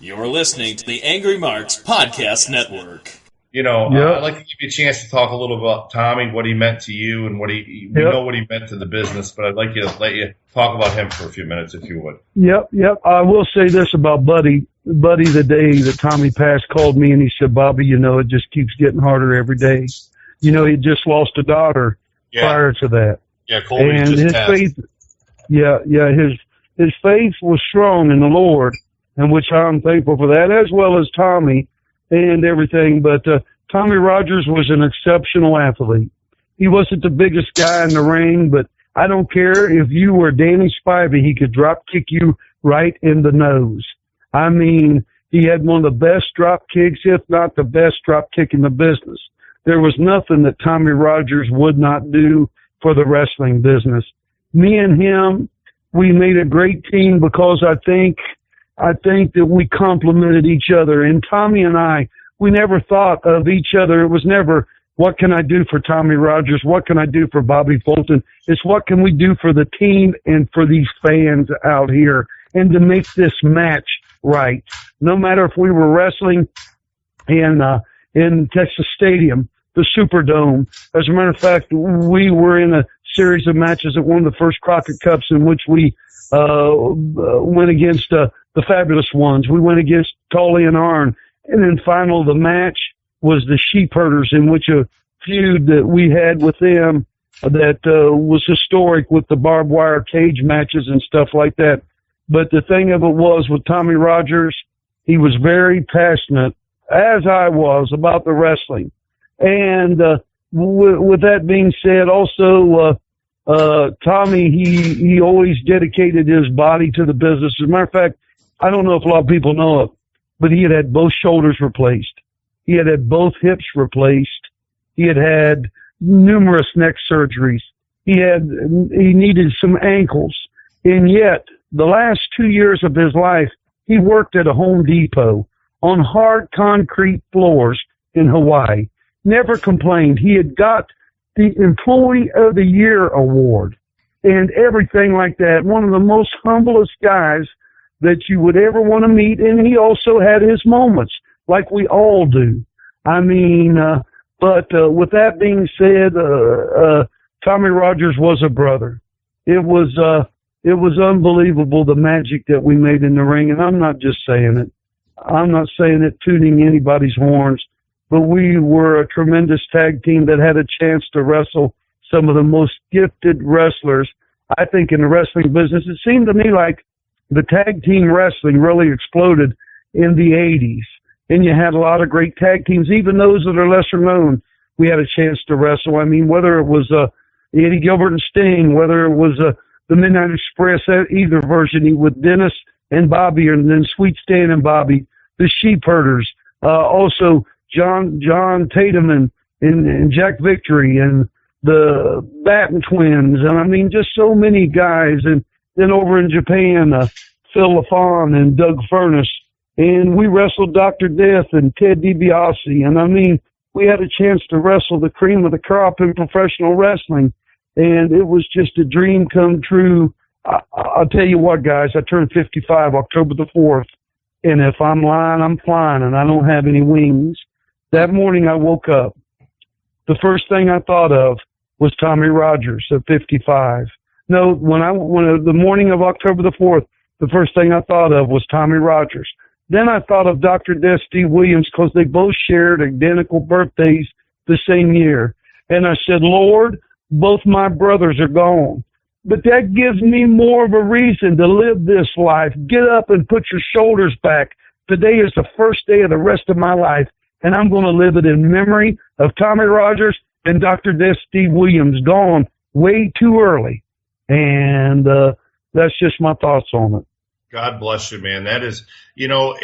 You're listening to the Angry Marks Podcast Network. You know, Yep. I'd like to give you a chance to talk a little about Tommy, what he meant to you, and we know what he meant to the business, but I'd like you to let you talk about him for a few minutes, if you would. Yep. I will say this about Buddy. Buddy, the day that Tommy passed, called me and he said, Bobby, you know, it just keeps getting harder every day. You know, he just lost a daughter prior to that. Yeah, Colby and just his passed. faith, his faith was strong in the Lord, and which I'm thankful for that, as well as Tommy and everything. But Tommy Rogers was an exceptional athlete. He wasn't the biggest guy in the ring, but I don't care if you were Danny Spivey, he could drop kick you right in the nose. I mean, he had one of the best drop kicks, if not the best drop kick in the business. There was nothing that Tommy Rogers would not do for the wrestling business. Me and him, we made a great team because I think that we complemented each other. And Tommy and I, we never thought of each other. It was never, what can I do for Tommy Rogers? What can I do for Bobby Fulton? It's what can we do for the team and for these fans out here, and to make this match right. No matter if we were wrestling in Texas Stadium, the Superdome. As a matter of fact, we were in a series of matches at one of the first Crockett Cups in which we went against the Fabulous Ones. We went against Tully and Arn. And then final, the match was the Sheep Herders, in which a feud that we had with them that was historic with the barbed wire cage matches and stuff like that. But the thing of it was, with Tommy Rogers, he was very passionate, as I was, about the wrestling. And with that being said, also Tommy, he always dedicated his body to the business. As a matter of fact, I don't know if a lot of people know it, but he had both shoulders replaced. He had both hips replaced. He had numerous neck surgeries. He needed some ankles. And yet, the last 2 years of his life, he worked at a Home Depot on hard concrete floors in Hawaii. Never complained. He had got the Employee of the Year award and everything like that. One of the most humblest guys that you would ever want to meet. And he also had his moments, like we all do. I mean, but with that being said, Tommy Rogers was a brother. It was unbelievable, the magic that we made in the ring. And I'm not just saying it. I'm not saying it tooting anybody's horns, but we were a tremendous tag team that had a chance to wrestle some of the most gifted wrestlers, I think, in the wrestling business. It seemed to me like the tag team wrestling really exploded in the 80s. And you had a lot of great tag teams, even those that are lesser known. We had a chance to wrestle. I mean, whether it was Eddie Gilbert and Sting, whether it was the Midnight Express, either version with Dennis and Bobby, and then Sweet Stan and Bobby, the Sheep Herders, also John Tatum and Jack Victory, and the Batten Twins, and I mean, just so many guys. And then over in Japan, Phil LaFawn and Doug Furness, and we wrestled Dr. Death and Ted DiBiase, and I mean, we had a chance to wrestle the cream of the crop in professional wrestling, and it was just a dream come true. I'll tell you what, guys, I turned 55 October the 4th, and if I'm lying, I'm flying, and I don't have any wings. That morning I woke up. The first thing I thought of was Tommy Rogers at 55. No, when the morning of October the 4th, the first thing I thought of was Tommy Rogers. Then I thought of Dr. Death Steve Williams, because they both shared identical birthdays the same year. And I said, Lord, both my brothers are gone. But that gives me more of a reason to live this life. Get up and put your shoulders back. Today is the first day of the rest of my life, and I'm going to live it in memory of Tommy Rogers and Dr. Death Steve Williams, gone way too early. And that's just my thoughts on it. God bless you, man. That is, you know,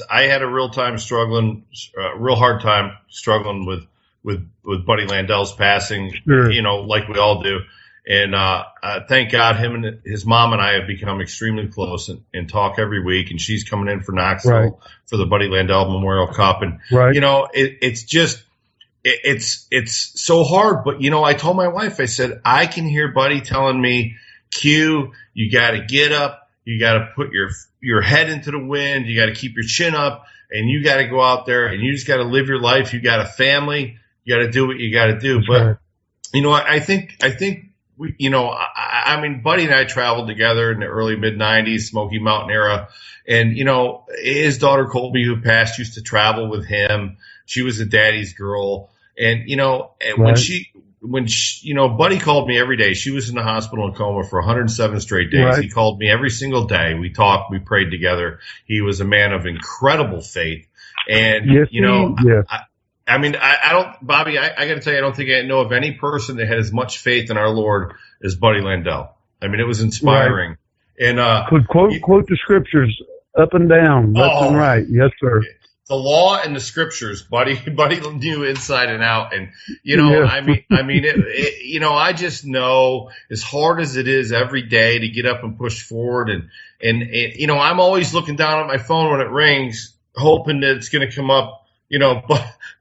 I had a real hard time struggling with Buddy Landell's passing, Sure. You know, like we all do. And thank God him and his mom and I have become extremely close and talk every week. And she's coming in for Knoxville Right. for the Buddy Landell Memorial Cup. And, Right. you know, it's so hard. But, you know, I told my wife, I said, I can hear Buddy telling me, Q, you got to get up. You got to put your head into the wind. You got to keep your chin up, and you got to go out there and you just got to live your life. You got a family. You got to do what you got to do. That's but right. you know, I think we, you know, I mean, Buddy and I traveled together in the early mid '90s, Smoky Mountain era, and you know, his daughter Colby, who passed, used to travel with him. She was a daddy's girl, and you know, Right. when she, you know, Buddy called me every day. She was in the hospital in coma for 107 straight days. Right. He called me every single day. We talked, we prayed together. He was a man of incredible faith, and Yes, you know, yes. I mean, I don't, Bobby, I got to tell you, I don't think I know of any person that had as much faith in our Lord as Buddy Landell. I mean, it was inspiring. Right. And could quote the scriptures up and down, left and right. Yes, sir. The law and the scriptures, Buddy knew inside and out. And you know, yeah. I mean, you know, I just know as hard as it is every day to get up and push forward, and you know, I'm always looking down at my phone when it rings, hoping that it's going to come up, you know,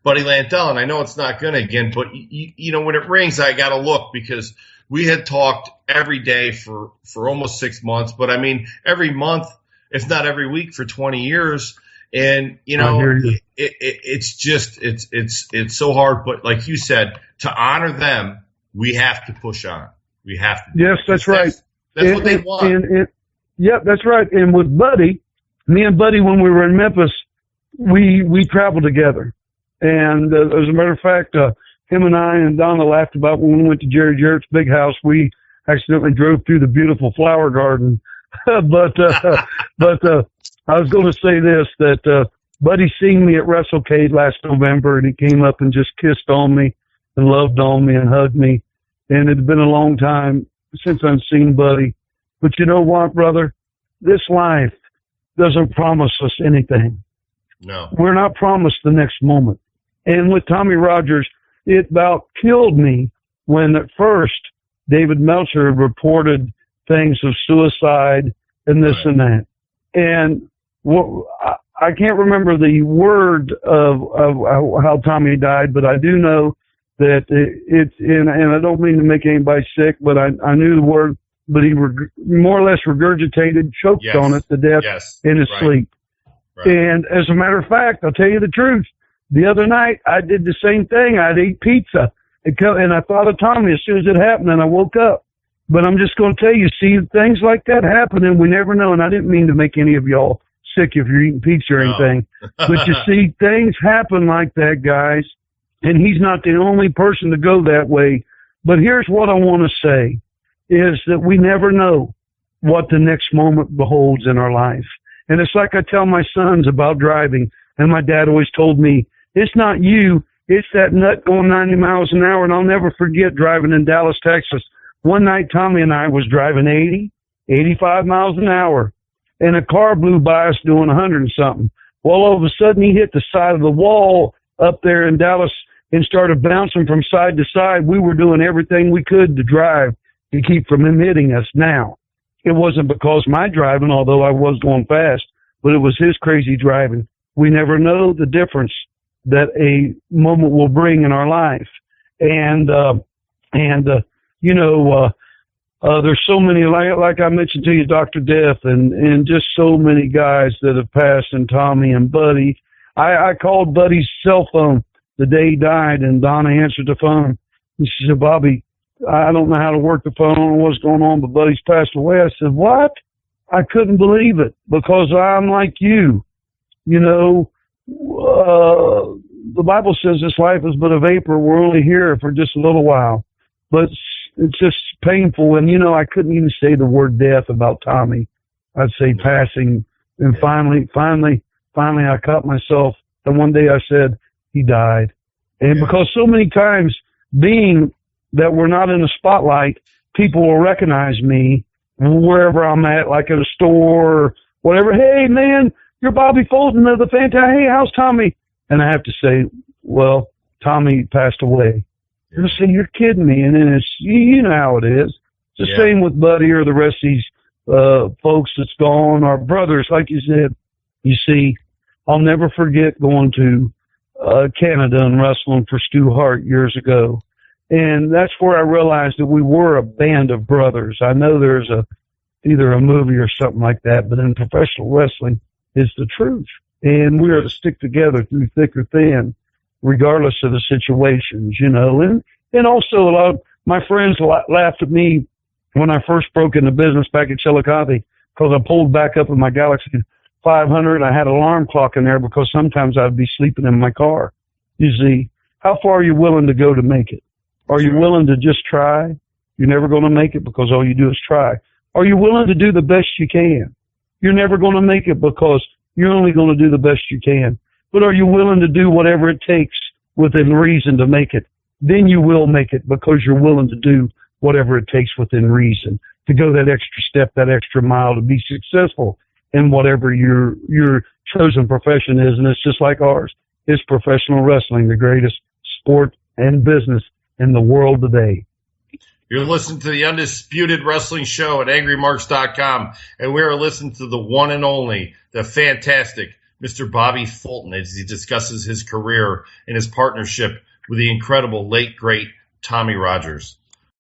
Buddy Landell, and I know it's not going to again, but you know, when it rings, I got to look, because we had talked every day for almost 6 months, but I mean, every month, if not every week, for 20 years. And, you know, it's just, it's so hard. But like you said, to honor them, we have to push on. We have to. Yes, that's right. That's what they want. Yep, that's right. And with Buddy, me and Buddy, when we were in Memphis, we traveled together. And as a matter of fact, him and I and Donna laughed about when we went to Jerry Jarrett's big house. We accidentally drove through the beautiful flower garden. but I was going to say this, that Buddy seen me at WrestleCade last November, and he came up and just kissed on me and loved on me and hugged me. And it had been a long time since I've seen Buddy. But you know what, brother? This life doesn't promise us anything. No. We're not promised the next moment. And with Tommy Rogers, it about killed me when at first David Meltzer reported things of suicide and this and that. And I can't remember the word of how Tommy died, but I do know that and I don't mean to make anybody sick, but I knew the word, but he more or less regurgitated, choked on it to death in his sleep. Right. And as a matter of fact, I'll tell you the truth. The other night, I did the same thing. I'd eat pizza, and I thought of Tommy as soon as it happened, and I woke up. But I'm just going to tell you, see, things like that happen, and we never know. And I didn't mean to make any of y'all sick if you're eating pizza or anything. But you see, things happen like that, guys, and he's not the only person to go that way. But here's what I want to say, is that we never know what the next moment beholds in our life. And it's like I tell my sons about driving, and my dad always told me, it's not you, it's that nut going 90 miles an hour. And I'll never forget driving in Dallas, Texas. One night, Tommy and I was driving 80, 85 miles an hour, and a car blew by us doing 100 and something. Well, all of a sudden, he hit the side of the wall up there in Dallas and started bouncing from side to side. We were doing everything we could to drive to keep from him hitting us. Now, it wasn't because my driving, although I was going fast, but it was his crazy driving. We never know the difference that a moment will bring in our life. And you know, there's so many, like I mentioned to you, Dr. Death, and just so many guys that have passed, and Tommy and Buddy. I called Buddy's cell phone the day he died, and Donna answered the phone. And she said, Bobby, I don't know how to work the phone or what's going on, but Buddy's passed away. I said, what? I couldn't believe it, because I'm like you. You know, the Bible says this life is but a vapor. We're only here for just a little while. But it's just painful. And, you know, I couldn't even say the word death about Tommy. I'd say passing. And finally, I caught myself. And one day I said, he died. And because so many times, being that we're not in the spotlight, people will recognize me wherever I'm at, like at a store or whatever. Hey, man, you're Bobby Fulton of the Fantastic. Hey, how's Tommy? And I have to say, well, Tommy passed away. And I say, you're kidding me. And then it's, you know how it is. It's the same with Buddy or the rest of these folks that's gone, our brothers, like you said. You see, I'll never forget going to Canada and wrestling for Stu Hart years ago. And that's where I realized that we were a band of brothers. I know there's a either a movie or something like that. But in professional wrestling, it's the truth. And we are to stick together through thick or thin, regardless of the situations, you know. And also a lot of my friends laughed at me when I first broke into business back at Chillicothe, because I pulled back up in my Galaxy 500. I had an alarm clock in there because sometimes I'd be sleeping in my car. You see, how far are you willing to go to make it? Are you willing to just try? You're never going to make it because all you do is try. Are you willing to do the best you can? You're never going to make it because you're only going to do the best you can. But are you willing to do whatever it takes within reason to make it? Then you will make it because you're willing to do whatever it takes within reason to go that extra step, that extra mile to be successful in whatever your chosen profession is. And it's just like ours. It's professional wrestling, the greatest sport and business in the world today. You're listening to the Undisputed Wrestling Show at AngryMarks.com, and we are listening to the one and only, the fantastic Mr. Bobby Fulton as he discusses his career and his partnership with the incredible late, great Tommy Rogers.